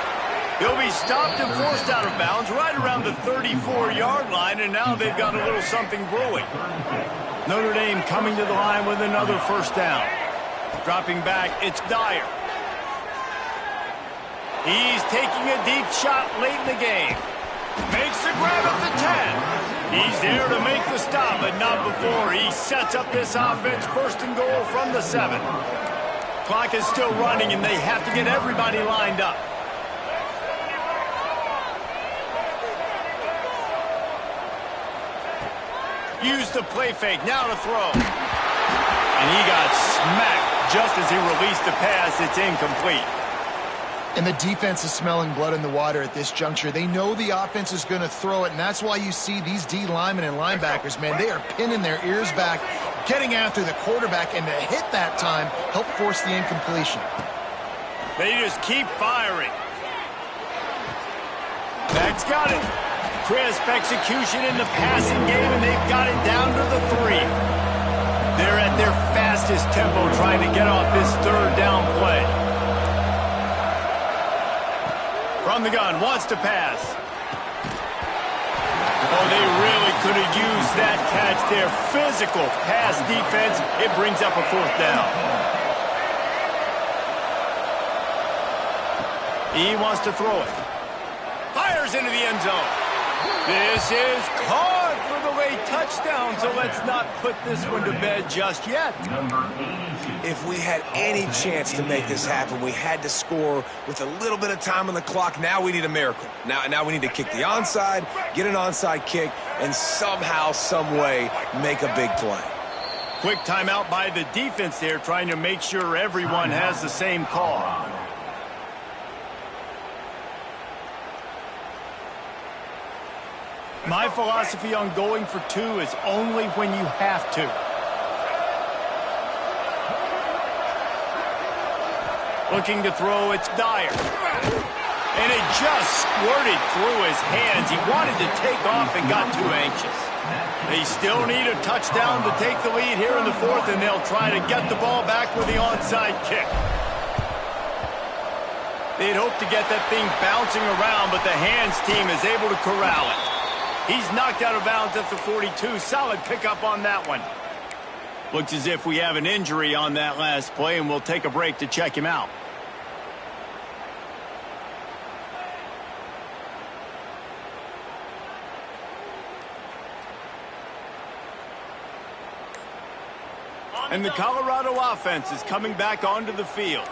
He'll be stopped and forced out of bounds right around the 34-yard line, and now they've got a little something brewing. Notre Dame coming to the line with another 1st down. Dropping back, it's Dyer. He's taking a deep shot late in the game. Makes the grab at the 10. He's there to make the stop, but not before he sets up this offense 1st and goal from the 7. Clock is still running, and they have to get everybody lined up. Use the play fake, now to throw. And he got smacked just as he released the pass. It's incomplete. And the defense is smelling blood in the water at this juncture. They know the offense is going to throw it, and that's why you see these D linemen and linebackers, man, they are pinning their ears back, getting after the quarterback, and to hit that time, help force the incompletion. They just keep firing. That's got it. Crisp execution in the passing game, and they've got it down to the 3. They're at their fastest tempo trying to get off this 3rd down play. From the gun, wants to pass. Oh, they really could have used that catch there. Physical pass defense. It brings up a 4th down. He wants to throw it. Fires into the end zone. This is caught for the late touchdown, so let's not put this one to bed just yet. If we had any chance to make this happen, we had to score with a little bit of time on the clock. Now we need a miracle. Now we need to kick the onside, get an onside kick, and somehow, some way, make a big play. Quick timeout by the defense there, trying to make sure everyone has the same call. My philosophy on going for 2 is only when you have to. Looking to throw, it's Dyer. And it just squirted through his hands. He wanted to take off and got too anxious. They still need a touchdown to take the lead here in the 4th, and they'll try to get the ball back with the onside kick. They'd hope to get that thing bouncing around, but the hands team is able to corral it. He's knocked out of bounds at the 42. Solid pickup on that one. Looks as if we have an injury on that last play, and we'll take a break to check him out. And the Colorado offense is coming back onto the field.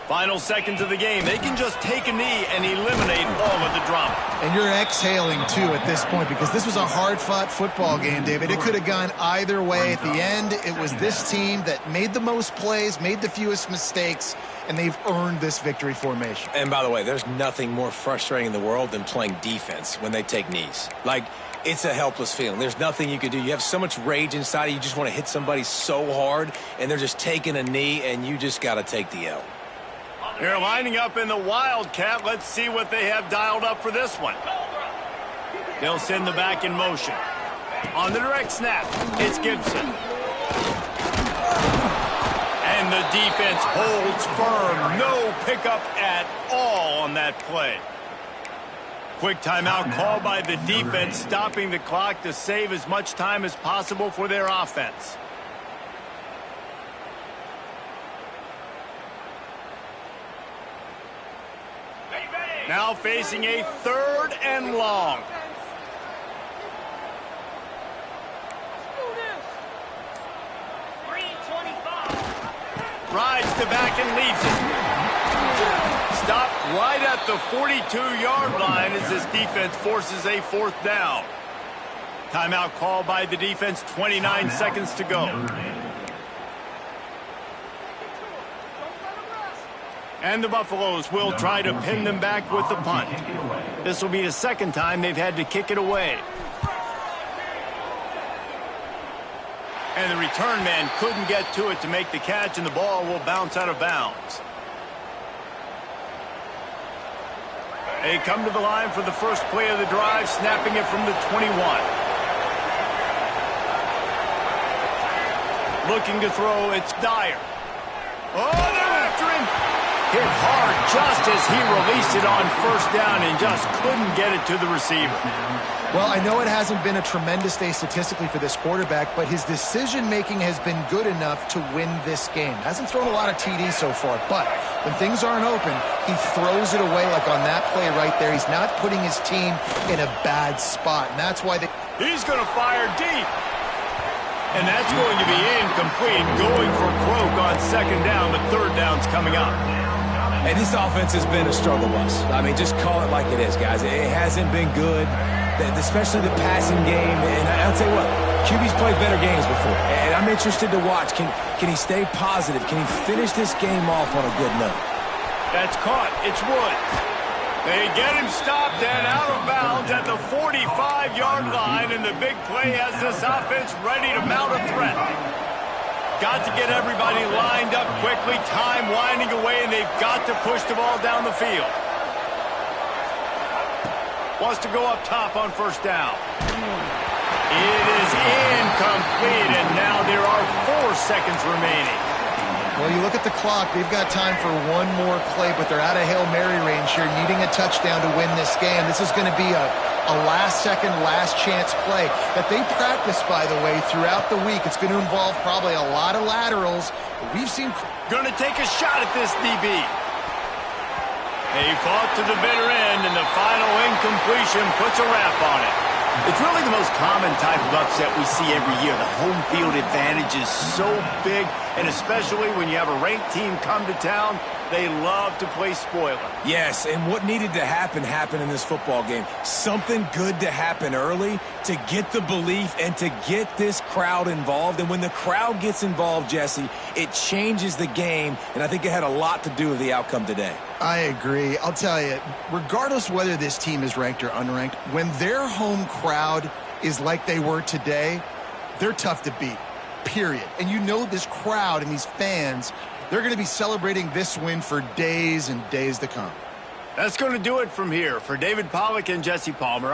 Final seconds of the game. They can just take a knee and eliminate all of the drama. And you're exhaling, too, at this point, because this was a hard-fought football game, David. It could have gone either way. At the end, it was this team that made the most plays, made the fewest mistakes, and they've earned this victory formation. And by the way, there's nothing more frustrating in the world than playing defense when they take knees. Like, it's a helpless feeling. There's nothing you can do. You have so much rage inside you just want to hit somebody so hard, and they're just taking a knee, and you just got to take the L. They're lining up in the Wildcat. Let's see what they have dialed up for this one. They'll send the back in motion. On the direct snap, it's Gibson. And the defense holds firm. No pickup at all on that play. Quick timeout called by the defense, stopping the clock to save as much time as possible for their offense. Now facing a 3rd and long. Rides the back and leaves it. Stopped right at the 42-yard line as this defense forces a 4th down. Timeout called by the defense, 29 seconds to go. And the Buffaloes will try to pin them back with the punt. This will be the 2nd time they've had to kick it away. And the return man couldn't get to it to make the catch, and the ball will bounce out of bounds. They come to the line for the first play of the drive, snapping it from the 21. Looking to throw, it's Dyer. Oh, they're after him. Hit hard just as he released it on 1st down and just couldn't get it to the receiver. Well, I know it hasn't been a tremendous day statistically for this quarterback, but his decision-making has been good enough to win this game. Hasn't thrown a lot of TDs so far, but when things aren't open, he throws it away like on that play right there. He's not putting his team in a bad spot, and that's why He's going to fire deep. And that's going to be incomplete, going for broke on 2nd down, but 3rd down's coming up. And this offense has been a struggle bus. I mean, just call it like it is, guys. It hasn't been good, especially the passing game. And I'll tell you what, QB's played better games before. And I'm interested to watch. Can he stay positive? Can he finish this game off on a good note? That's caught. It's Woods. They get him stopped and out of bounds at the 45-yard line, and the big play has this offense ready to mount a threat. Got to get everybody lined up quickly, time winding away, and they've got to push the ball down the field. Wants to go up top on 1st down. It is incomplete, and now there are 4 seconds remaining. Well, you look at the clock, they've got time for one more play, but they're out of Hail Mary range here, needing a touchdown to win this game. This is going to be a last-second, last-chance play that they practice, by the way, throughout the week. It's going to involve probably a lot of laterals. We've seen... Going to take a shot at this DB. They fought to the bitter end, and the final incompletion puts a wrap on it. It's really the most common type of upset we see every year. The home field advantage is so big, and especially when you have a ranked team come to town, they love to play spoiler. Yes, and what needed to happen happened in this football game. Something good to happen early to get the belief and to get this crowd involved. And when the crowd gets involved, Jesse, it changes the game, and I think it had a lot to do with the outcome today. I agree. I'll tell you, regardless whether this team is ranked or unranked, when their home crowd is like they were today, they're tough to beat, period. And you know this crowd and these fans, they're going to be celebrating this win for days and days to come. That's going to do it from here. For David Pollack and Jesse Palmer,